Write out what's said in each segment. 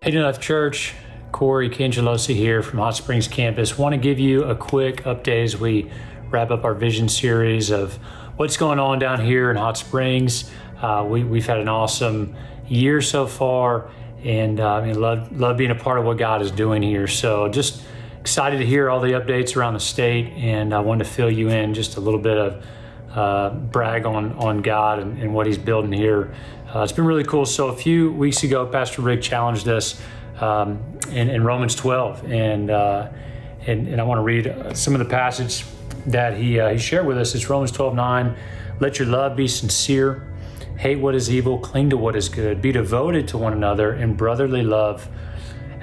Hey, New Life Church, Corey Cangelosi here from Hot Springs campus. Want to give you a quick update as we wrap up our vision series of what's going on down here in Hot Springs. We've had an awesome year so far, and love being a part of what God is doing here. So just excited to hear all the updates around the state, and I wanted to fill you in just a little bit of brag on God and what He's building here. It's been really cool. So a few weeks ago, Pastor Rick challenged us in Romans 12, and I want to read some of the passage that he shared with us. It's Romans 12:9. Let your love be sincere. Hate what is evil. Cling to what is good. Be devoted to one another in brotherly love.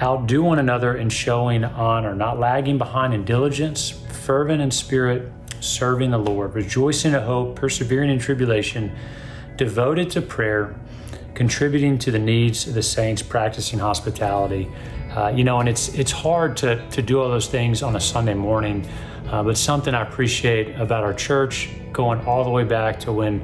Outdo one another in showing honor, not lagging behind in diligence, fervent in spirit, serving the Lord, rejoicing in hope, persevering in tribulation, devoted to prayer, contributing to the needs of the saints, practicing hospitality. And it's hard to do all those things on a Sunday morning, but something I appreciate about our church, going all the way back to when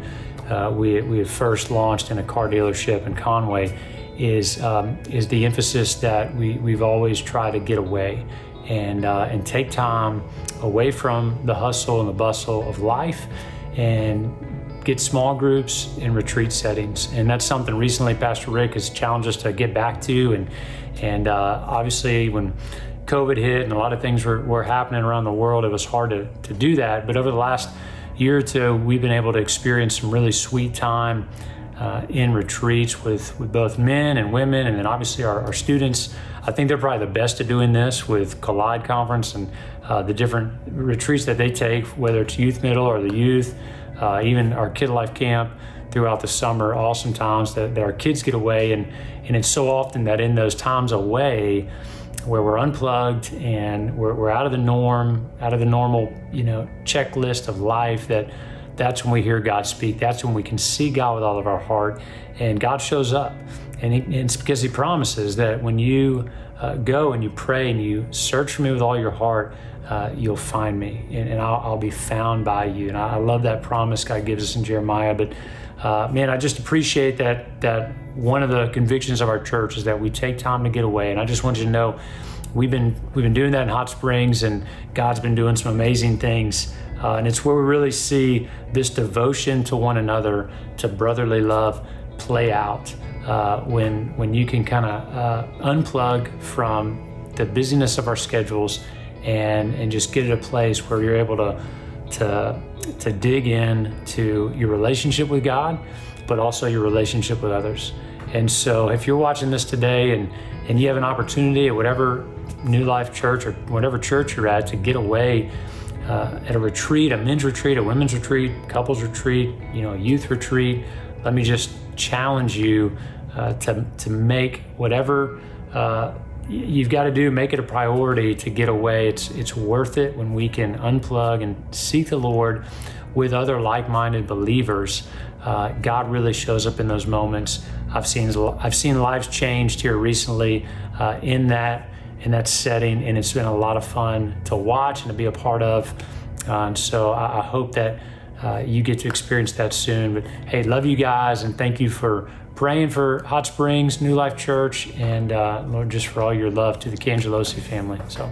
we had first launched in a car dealership in Conway, is the emphasis that we've always tried to get away and take time away from the hustle and the bustle of life and get small groups in retreat settings. And that's something recently Pastor Rick has challenged us to get back to. And obviously when COVID hit and a lot of things were happening around the world, it was hard to do that. But over the last year or two, we've been able to experience some really sweet time in retreats with both men and women, and then obviously our students. I think they're probably the best at doing this with Collide Conference and the different retreats that they take, whether it's youth middle or the youth, even our Kid Life Camp throughout the summer. Awesome times that our kids get away, and it's so often that in those times away where we're unplugged and we're out of the norm, out of the normal checklist of life, that's when we hear God speak. That's when we can see God with all of our heart, and God shows up. And it's because He promises that when you go and you pray and you search for me with all your heart, you'll find me, and I'll be found by you. And I love that promise God gives us in Jeremiah. But I just appreciate that one of the convictions of our church is that we take time to get away. And I just want you to know we've been doing that in Hot Springs, and God's been doing some amazing things. And it's where we really see this devotion to one another, to brotherly love, play out when you can kind of unplug from the busyness of our schedules and just get at a place where you're able to dig in to your relationship with God, but also your relationship with others. And so if you're watching this today and you have an opportunity at whatever New Life Church or whatever church you're at to get away at a retreat, a men's retreat, a women's retreat, couples retreat, a youth retreat, let me just challenge you to make whatever you've got to do, make it a priority to get away. It's worth it when we can unplug and seek the Lord with other like-minded believers. God really shows up in those moments. I've seen lives changed here recently in that setting, and it's been a lot of fun to watch and to be a part of. And so I hope that you get to experience that soon. But hey, love you guys, and thank you for praying for Hot Springs, New Life Church, and Lord, just for all your love to the Cangelosi family. So